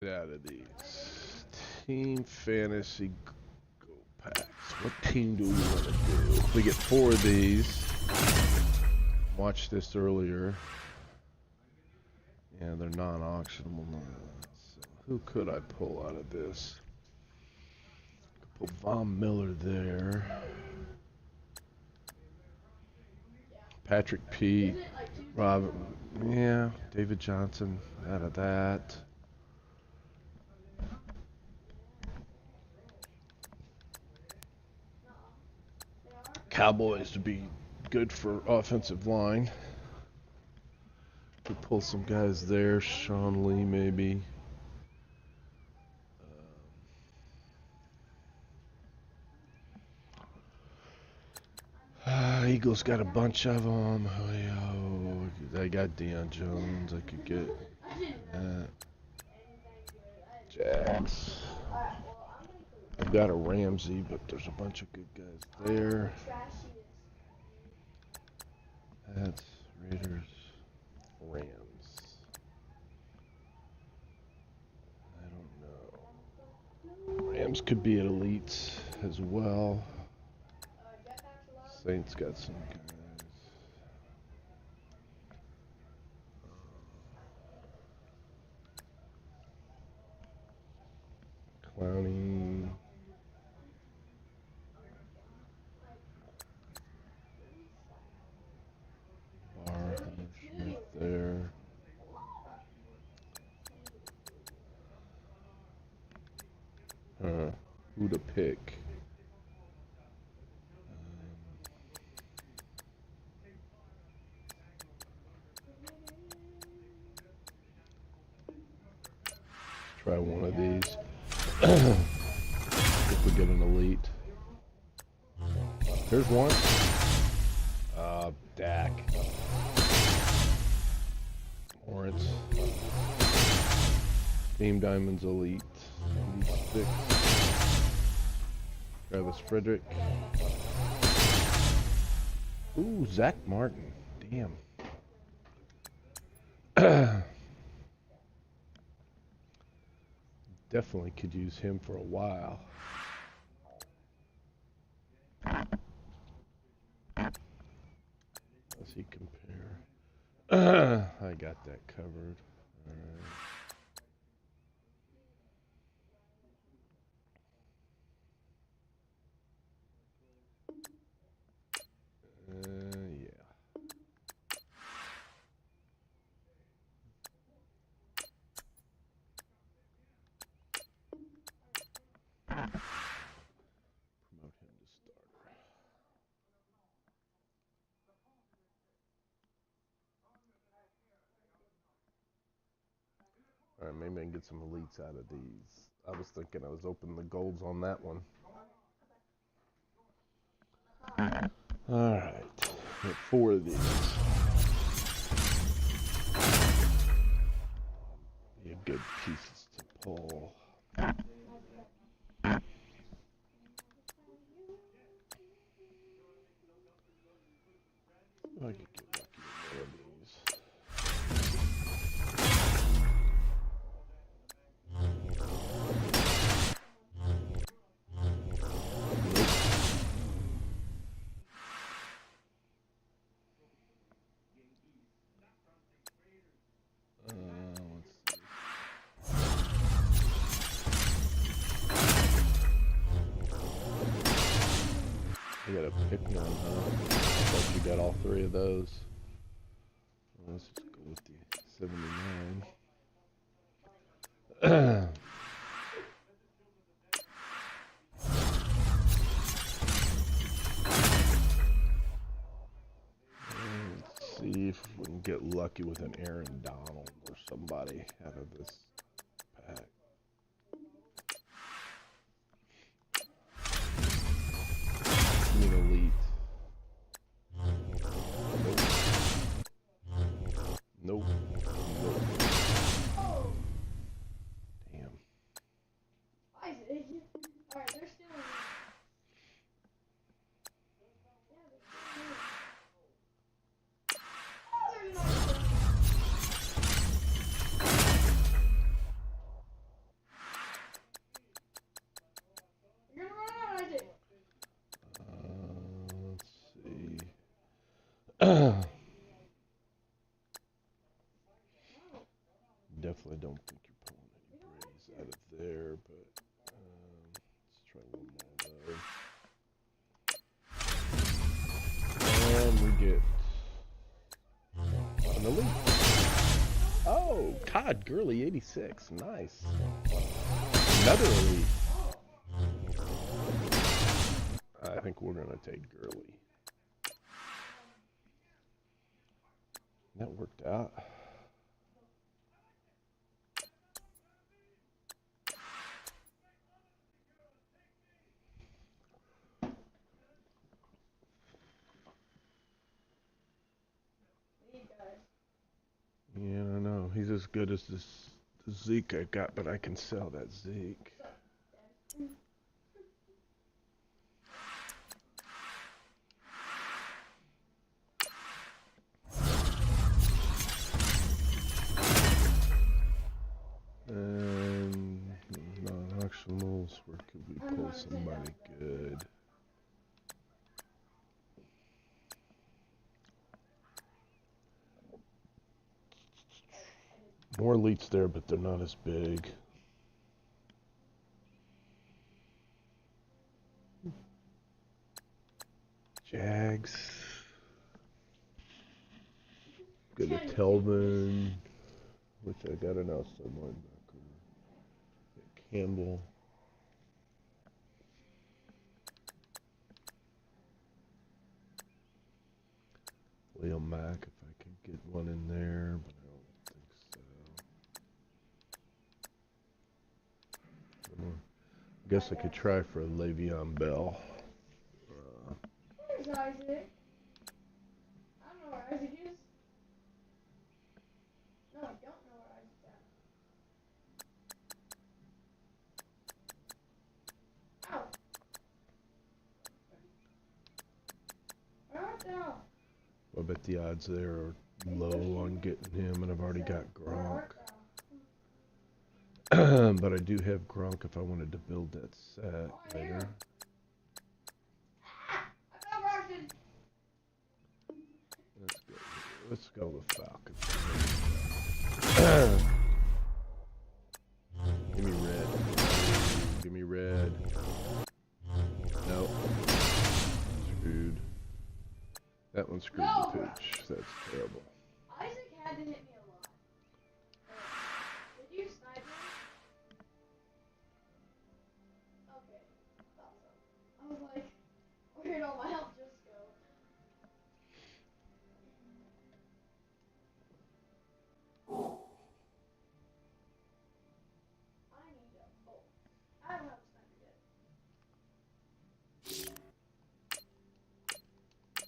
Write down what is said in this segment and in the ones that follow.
out of these? Team Fantasy Go Packs. What team do we want to do? We get 4 of these. Watched this earlier. Yeah, they're non-auctionable. So who could I pull out of this? Put Von Miller there. Patrick P. Robert. Yeah, David Johnson out of that. Cowboys to be good for offensive line. Could pull some guys there. Sean Lee maybe. Eagles got a bunch of them. They got Deion Jones. I could get that. Jags. I've got a Ramsey, but there's a bunch of good guys there. That's Raiders. Rams. I don't know. Rams could be at elites as well. Saints got some guys. Clowney. Barr, Smith there. Who to pick? Try one of these. If we get an elite. Here's one. Dak. Lawrence. Team Diamonds elite. 96. Travis Frederick. Ooh, Zach Martin. Damn. Definitely could use him for a while. Let's see, compare. I got that covered. All right. Yeah. Promote him to starter. Alright, maybe I can get some elites out of these. I was thinking I was opening the golds on that one. Alright, got 4 of these. Be a good pieces to pull. I could get lucky with one of these. I gotta pick one, huh? I thought you got all 3 of those. Well, let's just go with the 79. Let's see if we can get lucky with an Aaron Donald or somebody out of this pack. Elite. Nope. Nope. Damn. Alright, they're still in. Definitely don't think you're pulling any brains out of there, but let's try one more though. And we get an elite. Oh, Todd Gurley, 86. Nice. Another elite. I think we're going to take Gurley. That worked out. Yeah, I know. He's as good as this Zeke I got, but I can sell that Zeke. And non-auctionals, where could we pull somebody good? More elites there, but they're not as big. Jags. Good at Telvin. Which I got an outside linebacker. Campbell. Leo Mack, if I could get one in there, but I don't think so. I guess I could try for a Le'Veon Bell. Where's Isaac? I don't know where Isaac is. No, I don't know where Isaac's at. Ow! Where art thou? I bet the odds there are low on getting him, and I've already got Gronk. But I do have Gronk if I wanted to build that set later. Let's go with Falcons. Give me red. Give me red. Nope. Screwed. That one screwed the pooch. That's terrible. Isaac had to hit me a lot. Did you snipe him? Okay. Thought so. I was like, where'd all my health just go? I need a bolt. I don't have a sniper yet.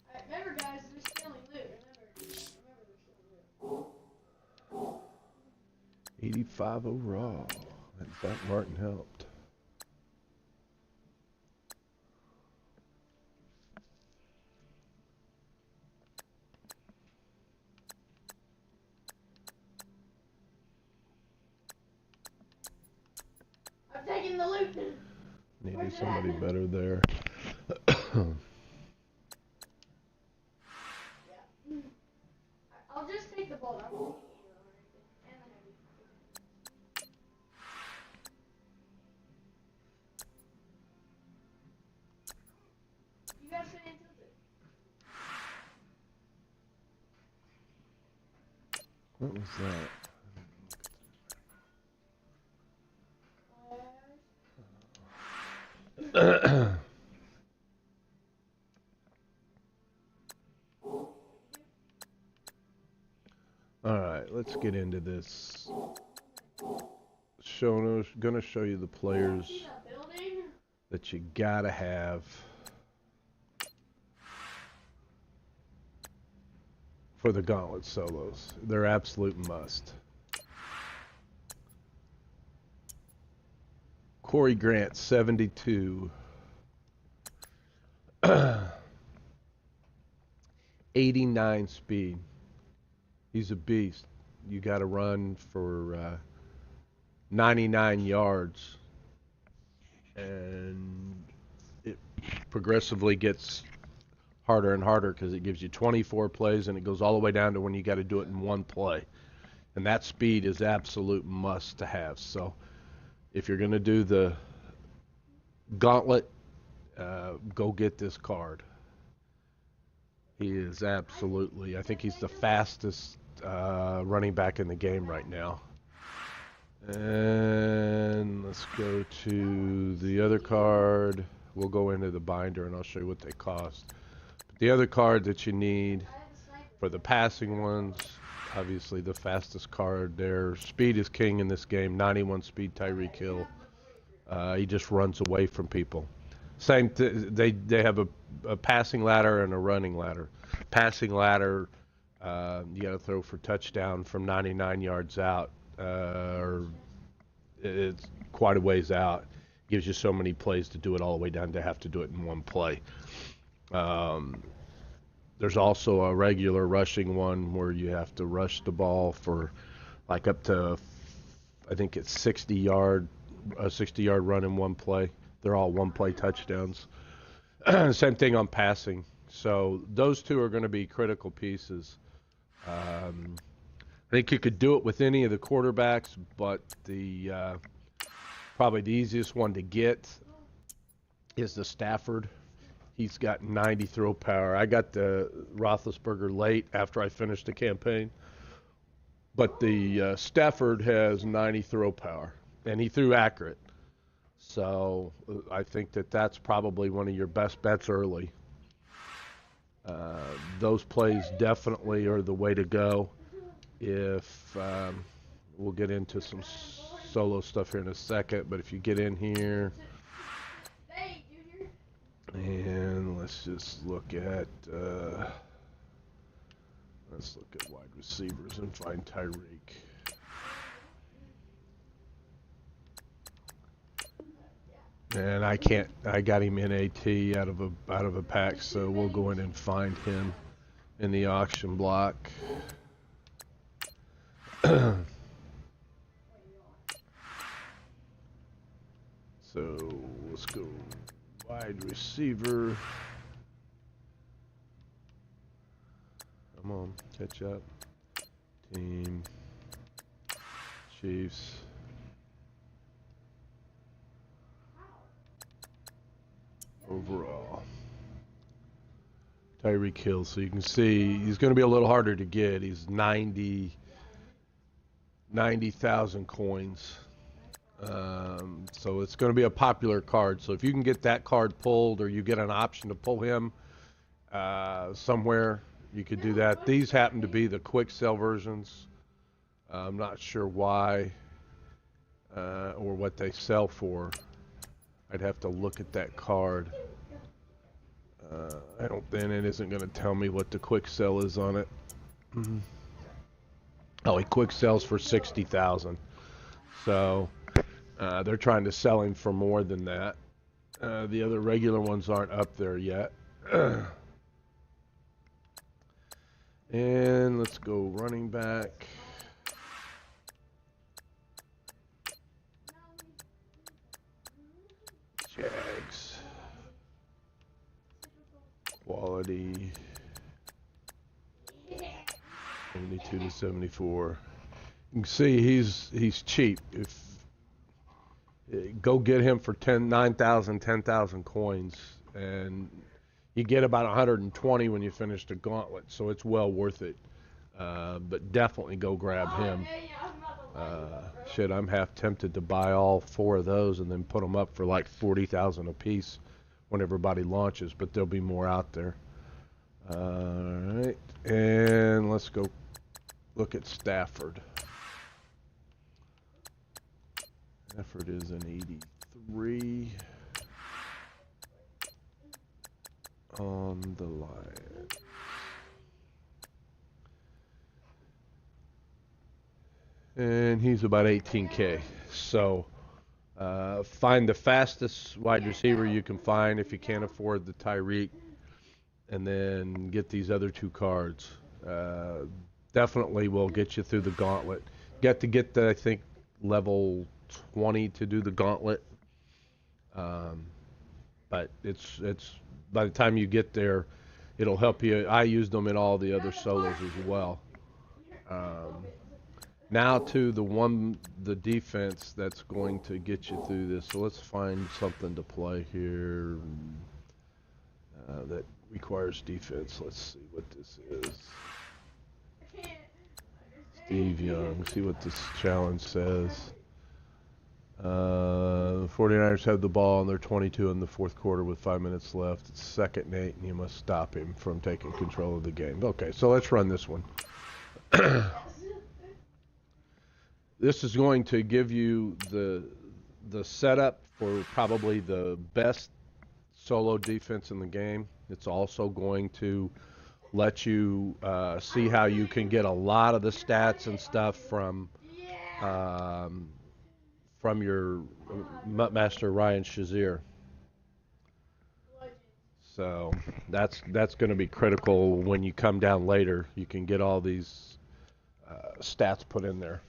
Alright, remember guys, they're stealing loot. Remember they're stealing loot. 85 overall. And Zach Martin helped. I'm taking the loot. Needed somebody better there. Yeah. I'll just take the bolt. I'm taking either or anything. And the heavy. You gotta stay tilted. What was that? Alright, let's get into this. Gonna show you the players that you gotta have for the Gauntlet Solos. They're absolute must. Corey Grant, 72. 89 speed. He's a beast. You got to run for 99 yards. And it progressively gets harder and harder because it gives you 24 plays and it goes all the way down to when you got to do it in one play. And that speed is absolute must to have. So if you're going to do the gauntlet, go get this card. He is absolutely, I think he's the fastest running back in the game right now. And let's go to the other card. We'll go into the binder and I'll show you what they cost. But the other card that you need for the passing ones, obviously the fastest card there. Speed is king in this game. 91 speed Tyreek Hill. He just runs away from people. They have a passing ladder and a running ladder. Passing ladder, you got to throw for touchdown from 99 yards out, or it's quite a ways out. Gives you so many plays to do it all the way down to have to do it in one play. There's also a regular rushing one where you have to rush the ball for like up to, I think it's 60-yard run in one play. They're all one-play touchdowns. Same thing on passing. So those two are going to be critical pieces. I think you could do it with any of the quarterbacks, but probably the easiest one to get is the Stafford. He's got 90 throw power. I got the Roethlisberger late after I finished the campaign, but the Stafford has 90 throw power, and he threw accurate. So I think that's probably one of your best bets early. Those plays definitely are the way to go. If we'll get into some solo stuff here in a second, but if you get in here and let's just look at wide receivers and find Tyreek. And I got him in AT out of a pack, so we'll go in and find him in the auction block. So let's go wide receiver. Come on, catch up. Team Chiefs. Overall, Tyreek Hill. So you can see he's going to be a little harder to get. He's 90,000 coins. So it's going to be a popular card. So if you can get that card pulled, or you get an option to pull him somewhere, you could do that. These happen to be the quick sell versions. I'm not sure why or what they sell for. I'd have to look at that card. Then it isn't going to tell me what the quick sell is on it. Oh, he quick sells for 60,000. So they're trying to sell him for more than that. The other regular ones aren't up there yet. And let's go running back. Jags. Quality. 72 to 74. You can see he's cheap. If go get him for 9,000, 10,000 coins, and you get about 120 when you finish the gauntlet, so it's well worth it. But definitely go grab him. Shit, I'm half tempted to buy all 4 of those and then put them up for like 40,000 a piece when everybody launches, but there'll be more out there. All right, and let's go look at Stafford. Stafford is an 83 on the line. And he's about 18K. So find the fastest wide receiver you can find if you can't afford the Tyreek, and then get these other 2 cards. Definitely will get you through the gauntlet. Get the, I think, level 20 to do the gauntlet. But it's by the time you get there, it'll help you. I used them in all the other solos as well. Now to the defense that's going to get you through this. So let's find something to play here that requires defense. Let's see what this is. Steve Young. See what this challenge says. The 49ers have the ball on their 22 in the fourth quarter with 5 minutes left. It's 2nd and 8, and you must stop him from taking control of the game. Okay, so let's run this one. This is going to give you the setup for probably the best solo defense in the game. It's also going to let you see how you can get a lot of the stats and stuff from your master Ryan Shazier. So that's going to be critical when you come down later. You can get all these stats put in there.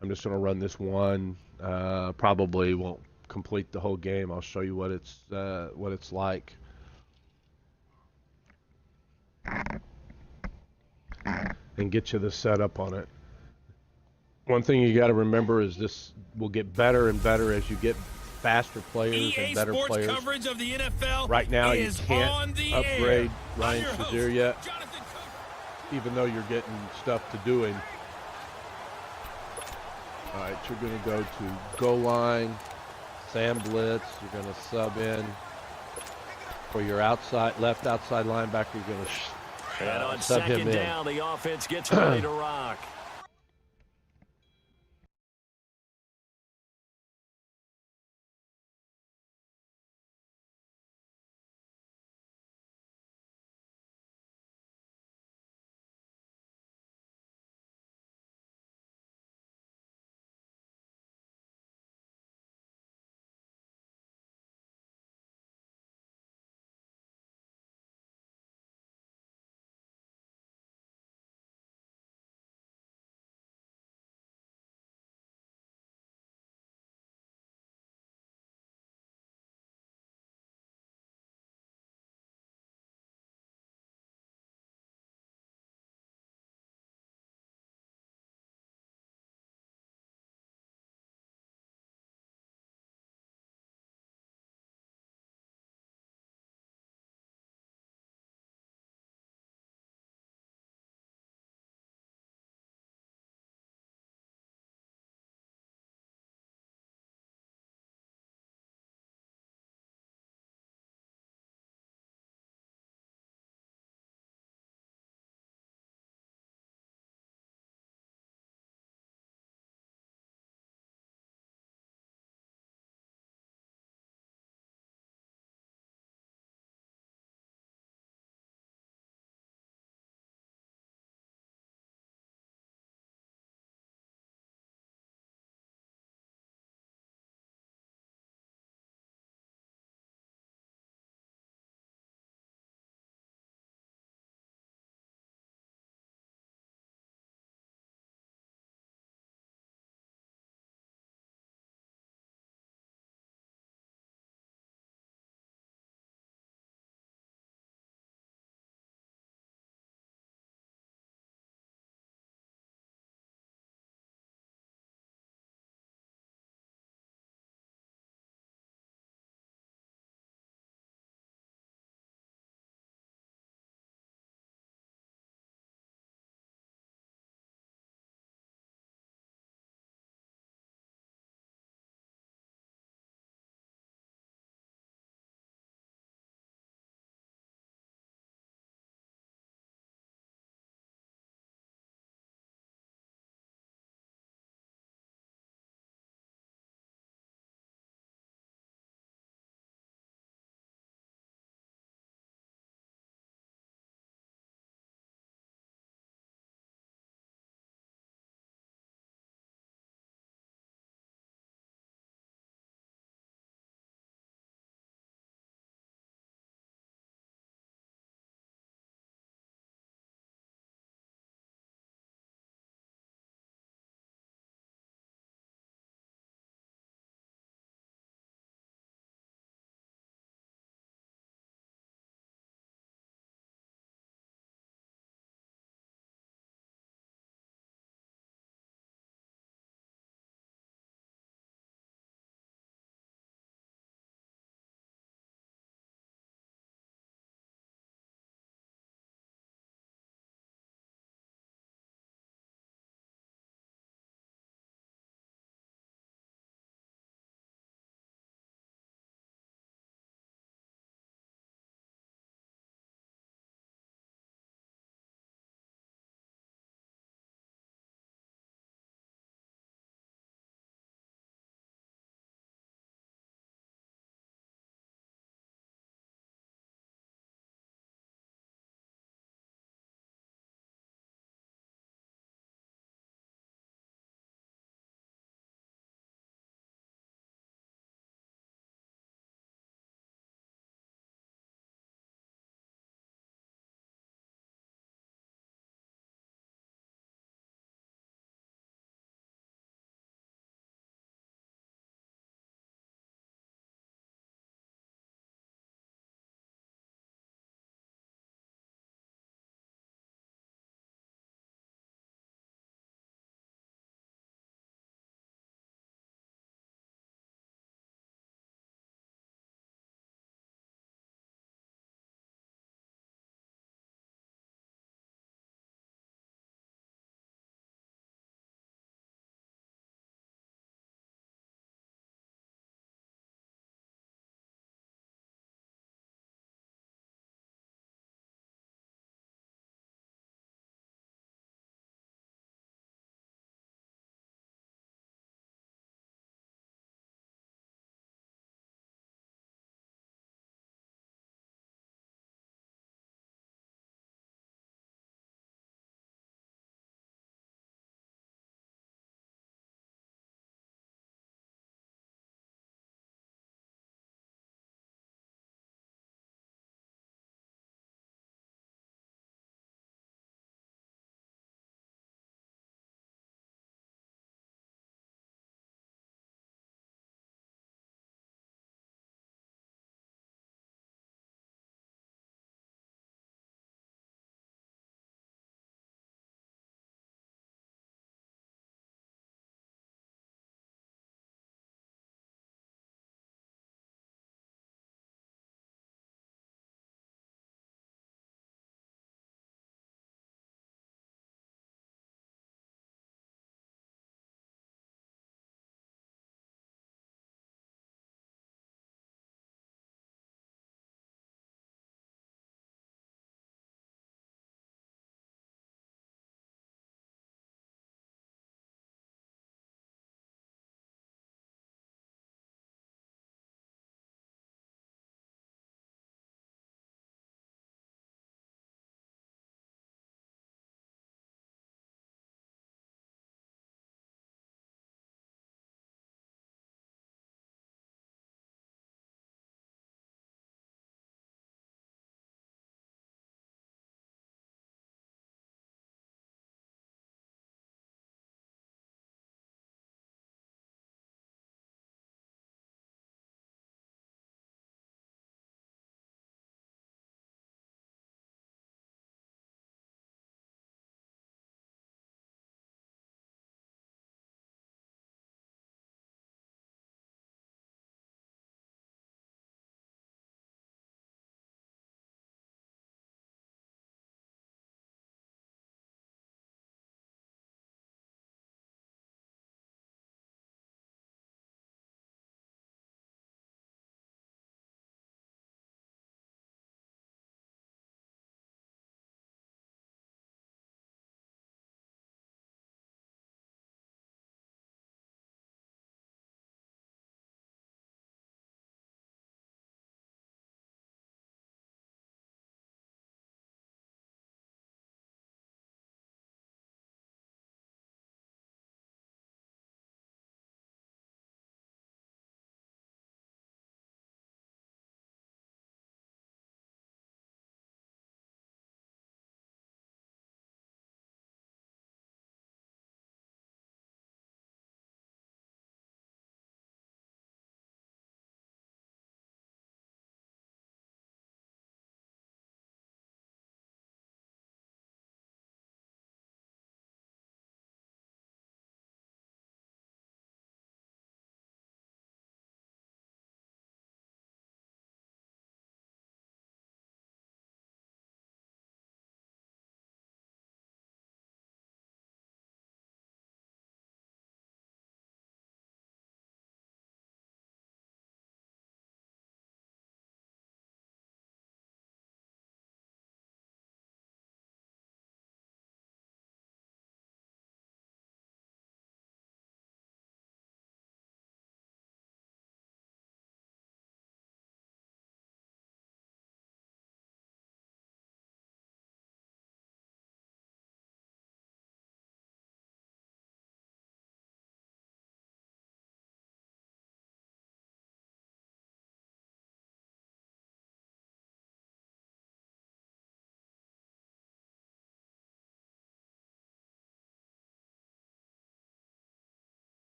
I'm just going to run this one. Probably won't complete the whole game. I'll show you what it's like. And get you the setup on it. One thing you got to remember is this will get better and better as you get faster players and better Sports players. Coverage of the NFL right now, you can't upgrade Ryan Shazier yet, even though you're getting stuff to do him. All right, you're going to go to goal line, Sam Blitz. You're going to sub in for your left outside linebacker. You're going to and on sub him in. Down, the offense gets ready to rock.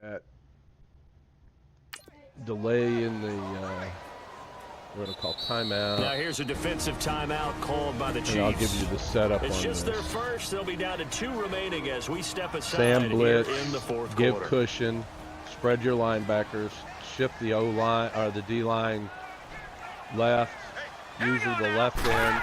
At delay in the what do I call timeout. Now here's a defensive timeout called by the Chiefs. And I'll give you the setup it's on just this. their first. They'll be down to 2 remaining as we step aside Sam blitz, here in the 4th give quarter. cushion, spread your linebackers, shift the O line or the D line left, usually the left end.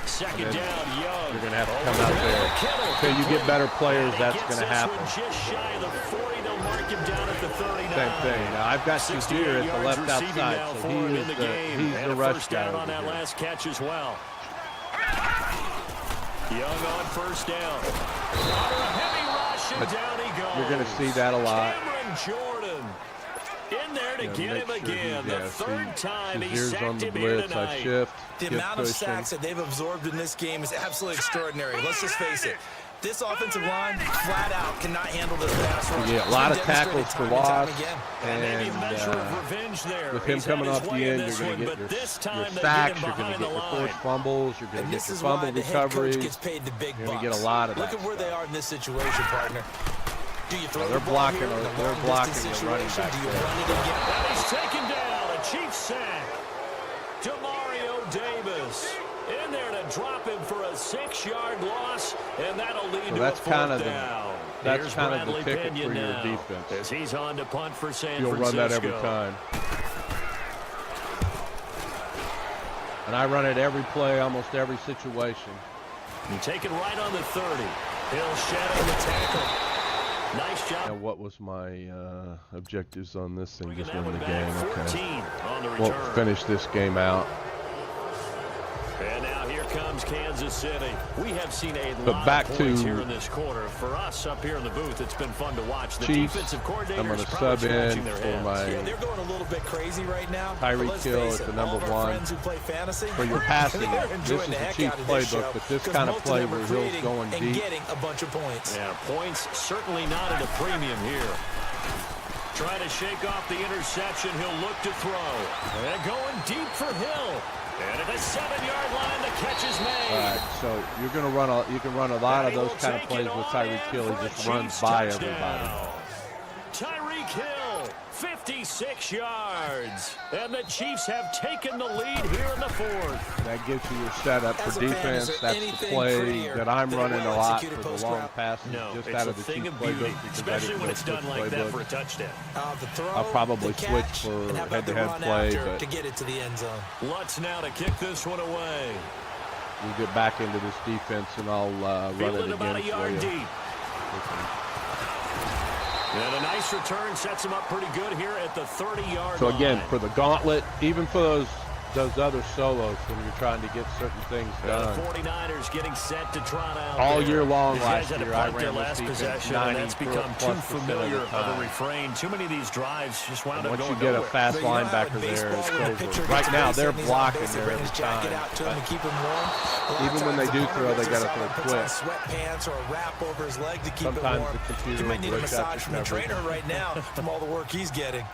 Second down, Young. You're gonna have to come out there until you get better players. That's gonna happen. Just shy of the 40. They'll mark him down at the 39. Same thing. Now I've got Shazier at the left outside, so he's the rush guy on that over here. last catch as well. Young on first down. Under a heavy rush, and down he goes. You're going to see that a lot. Cameron Jordan in there to get him again. The third time he Shazier's sacked on the him here blitz. I tonight. shift. The amount of sacks that they've absorbed in this game is absolutely extraordinary. Let's just face it. This offensive line, flat out, cannot handle this pass rush. Yeah, a lot of tackles for loss. And maybe a measure of revenge there. With him He's coming had off his the way in end, this you're one, going to but get this your time they sacks, get him you're going to behind get the your line. forced fumbles, you're going And to this get your is why fumble the head coach recoveries. gets paid the big You're bucks. going to get a lot of Look that at where they stuff. are in this situation, partner. Do you throw They're the ball blocking here in a they're long blocking distance the running situation? back Do you there. run it again? And he's taken down. A Chiefs sack. Demario Davis in there to drop him for a 6-yard loss, and that'll lead to that's a kind 4th of the- down. that's Here's kind of the Bradley ticket Pinion for your now, defense. as he's on to punt for San You'll Francisco. run that every time. And I run it every play, almost every situation. And take it right on the 30. He'll shadow the tackle. Nice job. Now, what was my objectives on this thing? Bringing Just that win one the back, game. 14 Okay. on the We'll return. finish this game out. And now here comes Kansas City. We have seen a But lot back of points to here in this quarter. For us up here in the booth, it's been fun to watch. The Chiefs, defensive coordinator I'm going is to probably sub in scratching their for heads. my Yeah, they're going a little bit crazy right now. Tyreek But let's Hill face at it, the number all of our one. friends who play fantasy, For your passing, they're this enjoying is the the heck Chiefs out of this playbook, show, but this 'cause kind of most play them are where Hill's creating going and deep. getting a bunch of points. Yeah, points certainly not at a premium here. Trying to shake off the interception. He'll look to throw. And going deep for Hill. And at the 7-yard line, the catch is made. All right, so you can run a lot of those kind of plays with Tyreek Hill. He just runs by everybody. Tyreek Hill, 56 yards. And the Chiefs have taken the lead here in the 4th. That gives you your setup As for a fan, is defense. there That's the anything play prettier that I'm than a running a lot for well-executed the post long route? passes, No, just it's out a of the thing Chiefs of beauty, playbook because I especially didn't when know it's done Chiefs like that playbook. for a touchdown. The throw, I'll probably the switch catch, for and how about the head-to-head run play, after but to get it to the end zone. Lutz now to kick this one away. we'll get back into this defense and I'll run it Fielding about again a yard for you. deep. And a nice return sets him up pretty good here at the 30-yard So line. again, for the gauntlet, even for those other solos when you're trying to get certain things The done. 49ers getting set to trot out All there. year long These guys last had to year, I punt their ran this last defense possession, and that's become too 90+% familiar of the of a time. refrain. Too many of these drives just wound up Once going you get a nowhere. fast But you know how in linebacker there, baseball, it's when a over. pitcher Right gets now, base they're hit and he's on blocking base, they there bring every his jacket time. out to him to keep him warm. A lot of Even when times they the do punter throw, they gets gotta us throw out, puts quick. on sweatpants or a wrap over his leg to keep Sometimes it warm. the computer You might need will a glitch out massage your from the coverage. trainer right now from all the work he's getting.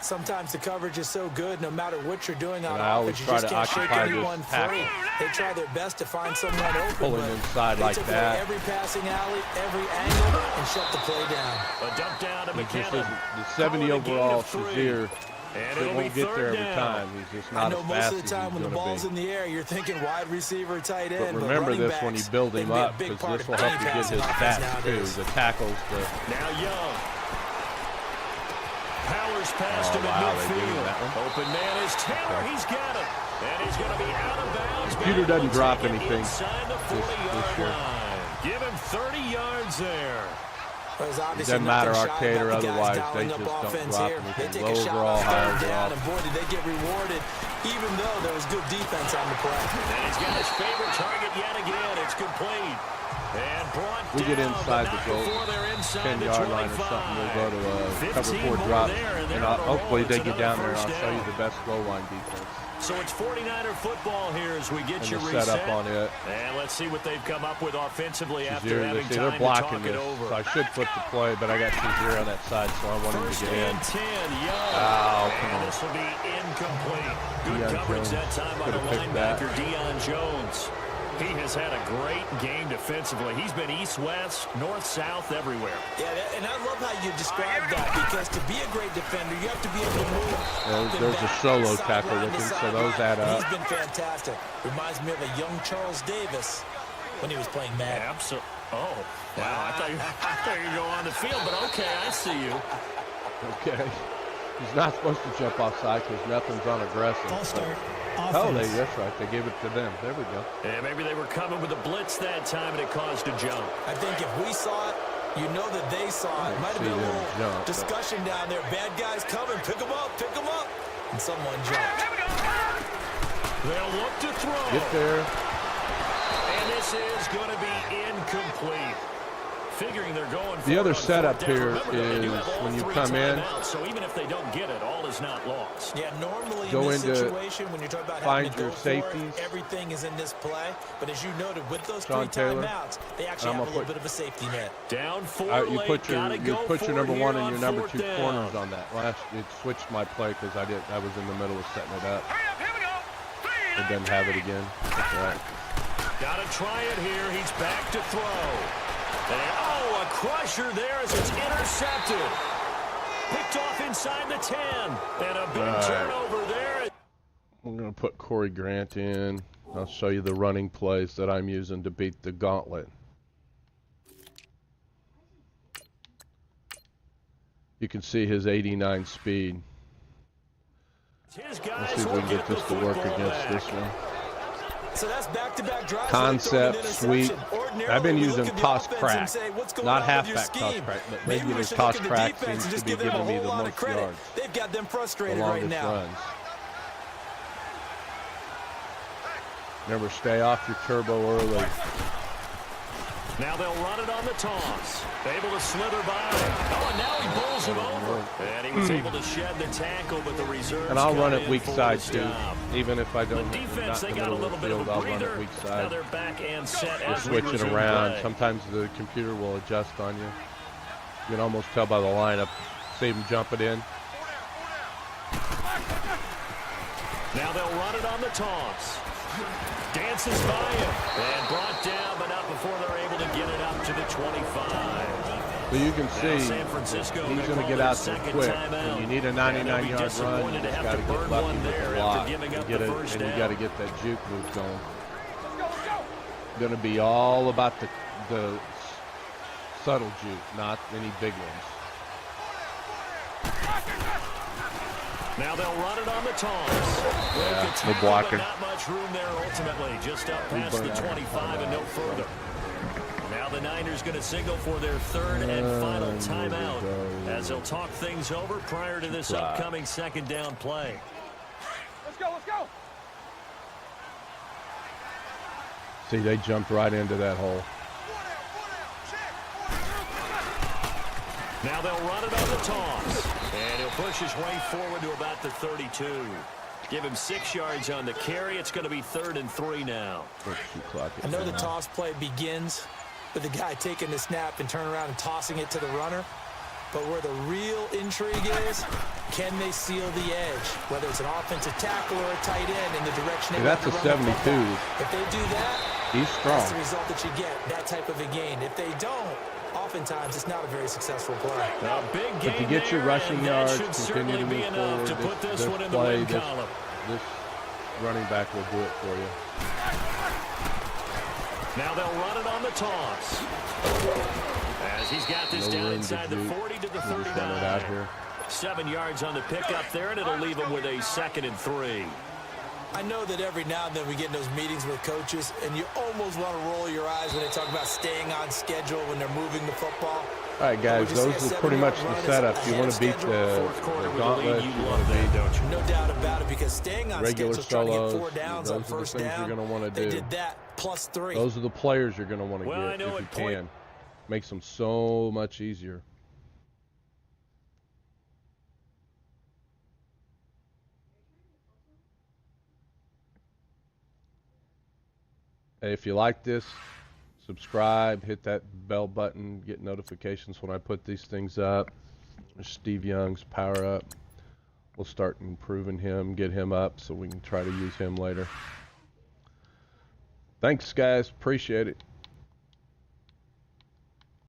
Sometimes the coverage is so good, no matter what you're doing on And I always offense, you try just to can't shake occupy anyone this tackle. free. They try their best to find someone open. Pull him but inside they like took away that. every passing alley, every angle, and shut the play down. A dump down to He just McKinnon. the 70 Calling a gain overall of 3. Shazier, And it it'll be won't get there third every down. time. He's just I not know as most fast of as the time he's when the going ball's to in be. the air, you're thinking wide receiver, tight But end. remember running this when you backs, build they him can be a up big because part this of will help any you get passing his offense stats too. nowadays. The tackles, Now Young. Powers past him wow, in they gave him midfield. that one. Open man is Taylor. Okay. He's got it. And he's going to be out of bounds. Computer But doesn't he'll drop take it anything inside the this 40-yard year. line. Give him 30 yards there. There's obviously doesn't matter nothing shy arcade or about the guys otherwise, they dialing just up don't offense drop here. They anything. take Low a shot overall, on high third down, overall. and boy, did they get rewarded, even though there was good defense on the play. And he's got his favorite target yet again. It's complete. And brought We get down, inside but the not goal, before they're inside the 10-yard line or something. We'll go to a cover 15 four more drop, there, and they're and on a hopefully roll. they It's get down another there, and I'll first show you down. the best goal line defense So it's 49er football here as we get and you the reset. setup on it. And let's see what they've come up with offensively after Shazier, having they're time to blocking talk it this, over. so I should flip the play, but I got Shazier on that side, so I want him First to get in. and 10, Young. Oh, come And on. this will be incomplete. Good Deion coverage Jones that time by the could've picked that. linebacker, Deion Jones. He has had a great game defensively. He's been east-west, north-south, everywhere. Yeah, and I love how you describe that, because to be a great defender, you have to be able to move. There's a solo tackle with him, so those add up. He's been fantastic. Reminds me of a young Charles Davis when he was playing Madden. Absolutely. Oh, wow. I thought you were going on the field, but okay, I see you. Okay. He's not supposed to jump offside because nothing's unaggressive. False start. Oh, that's right. They gave it to them. There we go. Yeah, maybe they were coming with a blitz that time, and it caused a jump. I think if we saw it, you know that they saw it. Might have been a little discussion down there. Bad guys coming. Pick them up. Pick them up. And someone jumped. They'll look to throw. Get there. And this is going to be incomplete. Figuring they're going for the other it on setup fourth down. here Remember, they do is have all when you three come in, timeouts, so even if they don't get it, all is not lost. Yeah, normally go in this into situation, when you're talking about find having to your go safeties. for it, everything is in this play. But as you noted, with those Sean three Taylor. timeouts, they actually have a little bit of a safety net. Down four you late, put your number one and your number two down. corners on that. Last it switched my play because I was in the middle of setting it up. It doesn't have it again. That's all right. Got to try it here. He's back to throw. And, a crusher there as it's intercepted. Picked off inside the 10. And a big turnover there. I'm going to put Corey Grant in. I'll show you the running plays that I'm using to beat the gauntlet. You can see his 89 speed. Let's see if we can get this to work against this one. So that's back-to-back drives. Concept, sweep. I've been using toss crack, not halfback toss crack, but regular toss crack seems to be giving me the most yards. They've got them frustrated right longest now. runs. Remember, stay off your turbo early. Now they'll run it on the toss. Able to slither by. Oh, and now he bowls him over. And he was able to shed the tackle, but the reserves. And I'll run it in weak for side the too, stop. even if I don't. The defense, not they in the got a middle little of the bit of field, a I'll run it breather. weak Now side. they're back and set We'll as we switch it resume around. play. Sometimes the computer will adjust on you. You can almost tell by the lineup. See him jump it in. Now they'll run it on the toss. Dances by him and brought down, but not before they're able to get it up to the 25. So you can see San Francisco he's going to get out there quick. When you need a 99-yard run, you just got to get lucky with the block and get it, and you got to get that juke move going. Going to be all about the subtle juke, not any big ones. Now they'll run it on the toss. The blocking. Not much room there ultimately, just up past the 25 and no further. Now the Niners going to signal for their third and final timeout as they'll talk things over prior to this upcoming second down play. Let's go, let's go. See, they jumped right into that hole. Now they'll run it on the toss. And he'll push his way forward to about the 32. Give him 6 yards on the carry. It's going to be 3rd and 3 now. I know the toss play begins with the guy taking the snap and turning around and tossing it to the runner. But where the real intrigue is, can they seal the edge? Whether it's an offensive tackle or a tight end in the direction they want to run the 72. football. If they do that, He's strong. that's the result that you get, that type of a gain. If they don't, oftentimes it's not a very successful play. A big game But to get your there, rushing and that yards, should continue to certainly be move enough forward, to put this this one in the play, win this column. running back will do it for you. Now they'll run it on the toss. As he's got this down inside the 40 to the 39. Out here. 7 yards on the pickup there, and it'll leave him with a 2nd and 3. I know that every now and then we get in those meetings with coaches, and you almost want to roll your eyes when they talk about staying on schedule when they're moving the football. All right, guys, those are pretty much the setup. You want to beat the gauntlet, you want to beat no doubt about it, because staying on regular schedule, trying to get solos. 4 downs Those on are the first things down, you're going to want to they do. did that plus 3. Those are the players you're going to want to Well, I get know if you at point- can. Makes them so much easier. Hey, if you like this, subscribe, hit that bell button, get notifications when I put these things up. There's Steve Young's Power Up. We'll start improving him, get him up so we can try to use him later. Thanks, guys. Appreciate it.